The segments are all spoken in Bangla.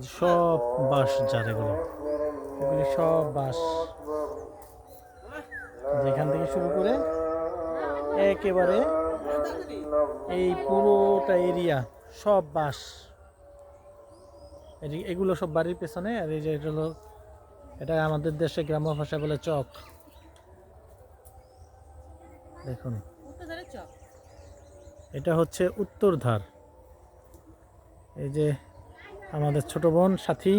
সব বাঁশ ঝাড় এগুলো, এগুলি সব বাঁশ। যেখান থেকে শুরু করে একেবারে এই পুরোটা এরিয়া সব বাঁশ। এগুলো সব বাড়ির পেছনে। আর এই যে এটা হলো, এটা আমাদের দেশে গ্রাম্য ভাষায় বলে চক। দেখুন, এটা হচ্ছে উত্তর ধার। এই যে আমাদের ছোট বোন সাথী,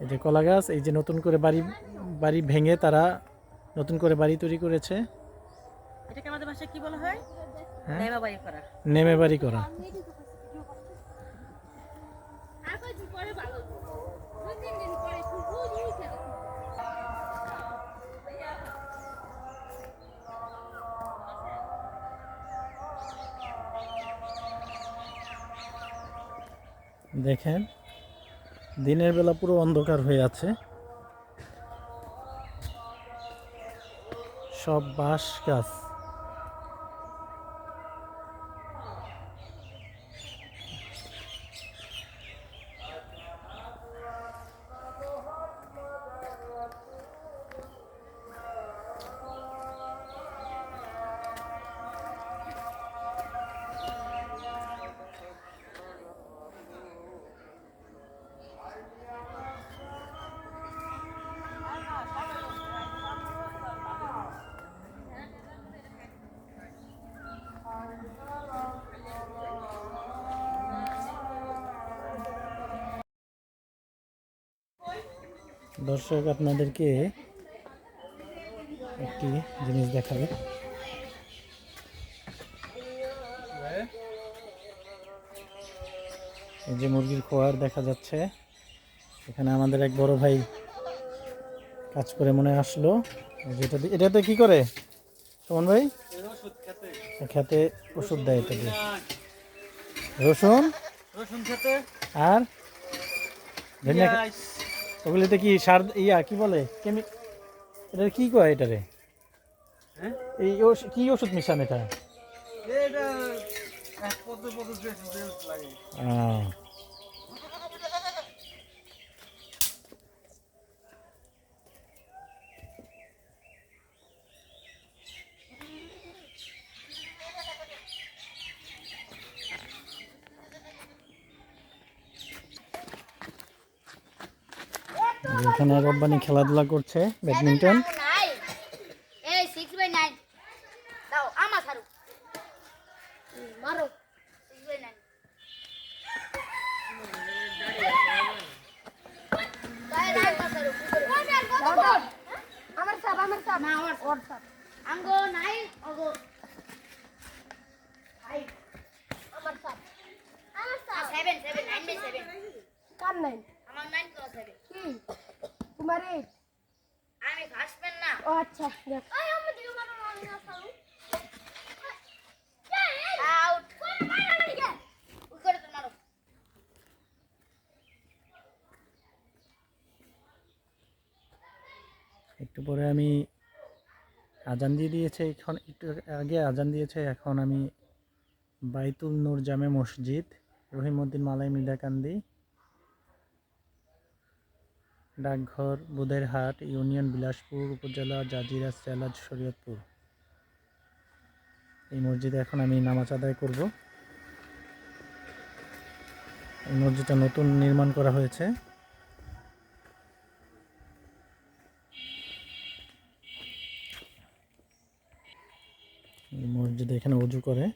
এই যে কলা গাছ, এই যে নতুন করে বাড়ি বাড়ি ভেঙে তারা নতুন করে বাড়ি তৈরি করেছে। এটাকে আমাদের ভাষায় কি বলা হয়? হ্যাঁ, নেমা বাড়ি করা। নেমে বাড়ি করা। দেখেন, দিনের বেলা পুরো অন্ধকার হয়ে আছে, সব বাঁশ গাছ। দর্শক, আপনাদেরকে একটি জিনিস দেখাবে। এই যে মুরগির খোয়ার দেখা যাচ্ছে, এখানে আমাদের এক বড় ভাই কাজ করে মনে আসলো। যেটা এটাতে কি করে সুমন ভাই? খেতে ওষুধ দেয় এটা দিয়ে। রসুন, রসুন খেতে আর ধনিয়া। ওগুলিতে কি সার কি বলে এটা কি কয় এটারে? হ্যাঁ, এই কি ওষুধ মিশান এটা? এটা এক পদ্ম লাগে। আহ, এখানে রব্বানি খেলাধুলা করছে ব্যাডমিন্টন। তোমার ও আচ্ছা দেখ একটু পরে আমি আজান দিয়ে দিয়েছে, এখন একটু আগে আজান দিয়েছে। এখন আমি বাইতুল নূর জামে মসজিদ, রহিমউদ্দিন মালাই মিদাকান্দি, ডাকঘর বুধেরহাট, ইউনিয়ন বিলাসপুর, উপজেলা জাজিরা, জেলা শরীয়তপুর। এই মসজিদে এখন আমি নামাজ আদায় করব। এই মসজিদটা নতুন নির্মাণ করা হয়েছে। এই মসজিদে এখানে ওযু করে।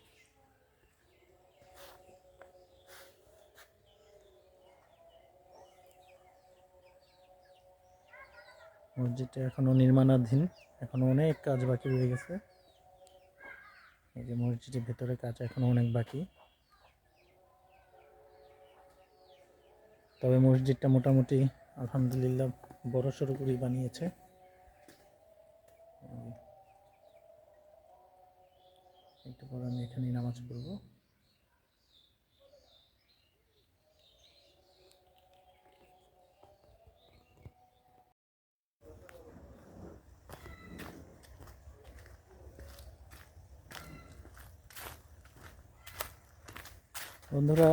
মসজিদটা এখনো নির্মাণাধীন, এখনো অনেক কাজ বাকি রয়ে গেছে। এই যে মসজিদের ভেতরে কাজ এখনো অনেক বাকি, তবে মসজিদটা মোটামুটি আলহামদুলিল্লাহ বড় সড়ো করেই বানিয়েছে। একটু পর আমি এখানেই নামাজ পড়ব। বন্ধুরা,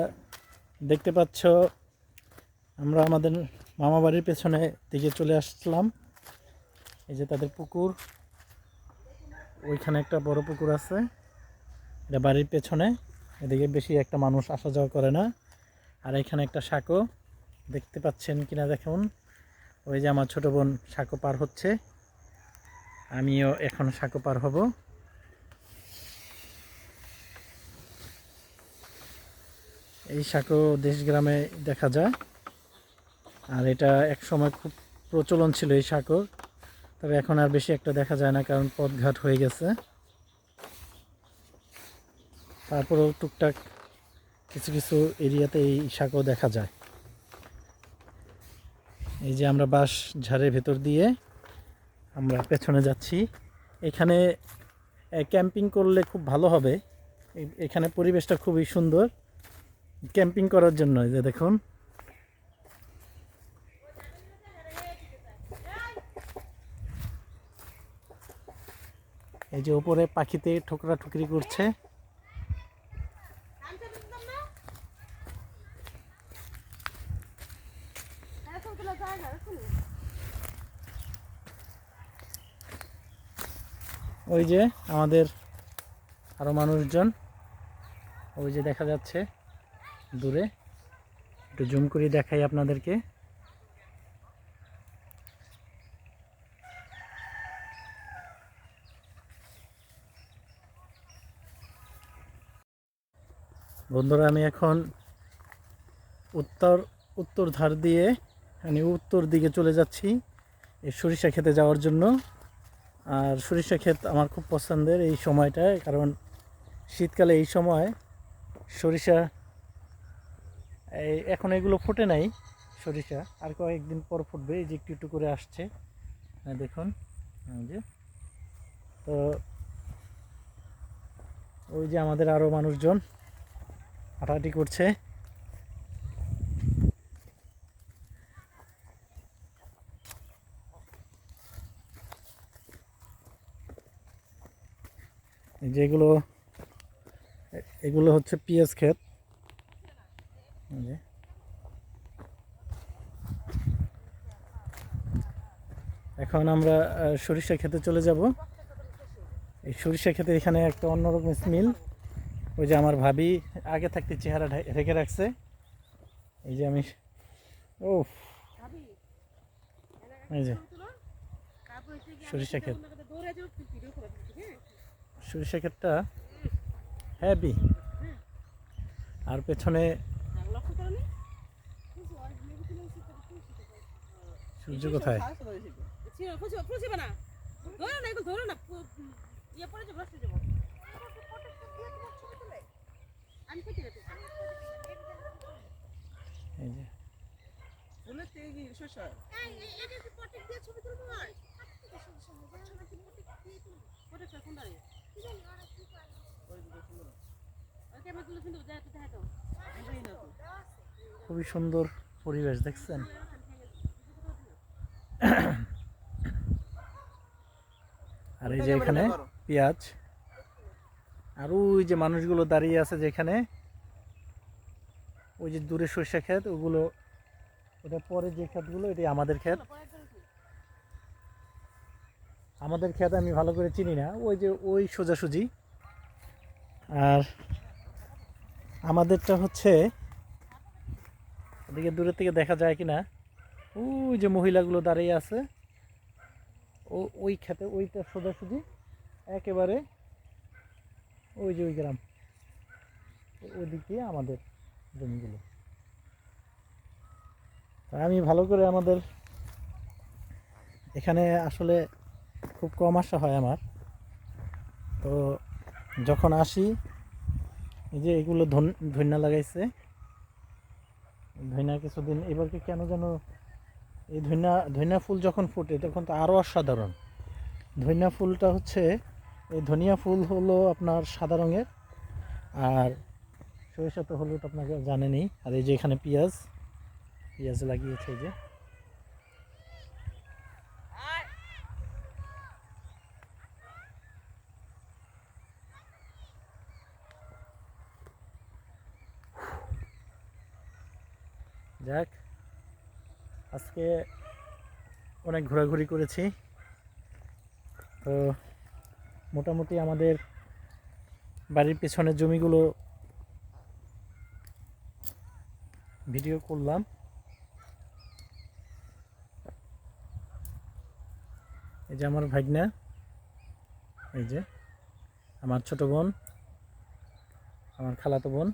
দেখতে পাচ্ছ আমরা আমাদের মামা বাড়ির পেছনে দিকে চলে আসলাম। এই যে তাদের পুকুর, ওইখানে একটা বড় পুকুর আছে, এটা বাড়ির পেছনে। এদিকে বেশি একটা মানুষ আসা যাওয়া করে না। আর এখানে একটা সাঁকো দেখতে পাচ্ছেন কিনা দেখুন, ওই যে আমার ছোট বোন সাঁকো পার হচ্ছে, আমিও এখন সাঁকো পার হব। এই সাঁকো দেশ গ্রামে দেখা যায়, আর এটা এক সময় খুব প্রচলন ছিল এই সাঁকোর, তবে এখন আর বেশি একটা দেখা যায় না, কারণ পথঘাট হয়ে গেছে। তারপরেও টুকটাক কিছু কিছু এরিয়াতে এই সাঁকো দেখা যায়। এই যে আমরা বাঁশ ঝাড়ের ভেতর দিয়ে আমরা পেছনে যাচ্ছি। এখানে ক্যাম্পিং করলে খুব ভালো হবে। এখানে পরিবেশটা খুবই সুন্দর ক্যাম্পিং করার জন্য। এই যে দেখুন, এই যে উপরে পাখিতে ঠোকরা ঠুকরি করছে। ওই যে আমাদের আরো মানুষজন, ওই যে দেখা যাচ্ছে দূরে, একটু জুম করে দেখাই আপনাদেরকে। বন্ধুরা, আমি এখন উত্তর ধার দিয়ে, মানে উত্তর দিকে চলে যাচ্ছি এই সরিষা খেতে যাওয়ার জন্য। আর সরিষা ক্ষেত আমার খুব পছন্দের এই সময়টায়, কারণ শীতকালে এই সময় সরিষা, এখন এগুলো ফোটে নাই সরিষা, আর কয়েকদিন পর ফুটবে। এই যে একটু একটু করে আসছে, দেখুন। এই যে, তো ওই যে আমাদের আরও মানুষজন হাঁটাহাঁটি করছে। এই যে এগুলো হচ্ছে পেঁয়াজ ক্ষেত। এই যে এখন আমরা সরিষা খেতে চলে যাব। এই সরিষা খেতে এখানে একটা অন্যরকম স্মেল। ওই যে আমার ভাবি আগে থাকতে চেহারা ঢেকে রাখছে। এই যে আমি, ও, এই যে সরিষা ক্ষেত, সরিষা ক্ষেতটা হ্যাপি। আর পেছনে সূর্য কোথায়? এই যে খুবই সুন্দর পরিবেশ, দেখছেন? আর এই যে এখানে পেঁয়াজ, আর ওই যে মানুষগুলো দাঁড়িয়ে আছে যেখানে, ওই যে দূরে সরিষা ক্ষেত, ওগুলো, ওটা পরে যে ক্ষেতগুলো, এটাই আমাদের ক্ষেত। আমাদের ক্ষেত আমি ভালো করে চিনি না, ওই যে ওই সোজাসুজি। আর আমাদেরটা হচ্ছে, ওদিকে দূরের থেকে দেখা যায় কিনা, ওই যে মহিলাগুলো দাঁড়িয়ে আছে, ওই ক্ষেতে, ওইটা সোজাসুজি একেবারে ওই যে ওই গ্রাম, ওই দিক দিয়ে আমাদের জমিগুলো। আমি ভালো করে, আমাদের এখানে আসলে খুব কম আসা হয় আমার, তো যখন আসি, এই যে এগুলো ধন্যা লাগাইছে, ধন্যা কিছুদিন, এবারকে কেন যেন এই ধনিয়া ফুল যখন ফোটে তখন তো আরও অসাধারণ। ধনিয়া ফুলটা হচ্ছে, এই ধনিয়া ফুল হলো আপনার সাদা রঙের, আর সরিষা তো হলুদ, আপনাকে জানেনই। আর এই যে এখানে পেঁয়াজ লাগিয়েছে, এই যে যাক, আজকে অনেক ঘোরাঘুরি করেছি, তো মোটামুটি আমাদের বাড়ির পেছনের জমিগুলো ভিডিও করলাম। এই যে আমার ভাগনা, এই যে আমার ছোট বোন, আমার খালাতো বোন,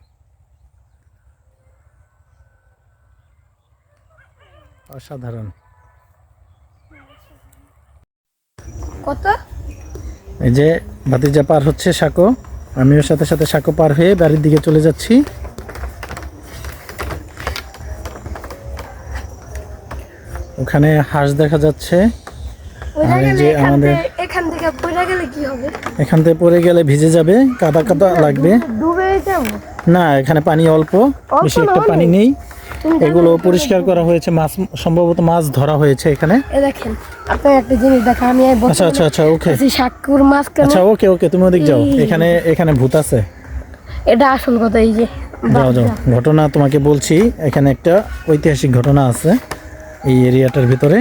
অসাধারণ। কত? এই যে ভাতিজা পার হচ্ছে সাঁকো, আমিও সাথে সাথে সাঁকো পার হয়ে বাড়ির দিকে চলে যাচ্ছি। ওখানে হাঁস দেখা যাচ্ছে। আর এই যে আমাদের এখান থেকে পড়ে গেলে কি হবে? এখান থেকে পড়ে গেলে ভিজে যাবে, কাদা কাদা লাগবে। ডুবে যাব? না, এখানে পানি অল্প, বেশি একটা না, পানি নেই। এগুলো পরিষ্কার করা হয়েছে, মাছ সম্ভবত মাছ ধরা হয়েছে এখানে। এ দেখেন, আপনার একটা জিনিস দেখা, আমি এই আচ্ছা আচ্ছা আচ্ছা, ওকে সাকুর মাছ কেন? আচ্ছা, ওকে ওকে, তুমি ওদিক যাও। এখানে এখানে ভূত আছে। এটা আসল কথা। এই যে যাও যাও, ঘটনা তোমাকে বলছি। এখানে একটা ঐতিহাসিক ঘটনা আছে এই এরিয়াটার ভিতরে।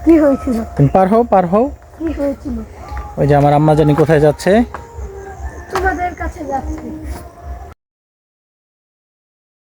কি হয়েছিল? তুমি পার হও, পার হও। কি হয়েছিল? ওই যে আমার আম্মা জানি কোথায় যাচ্ছে।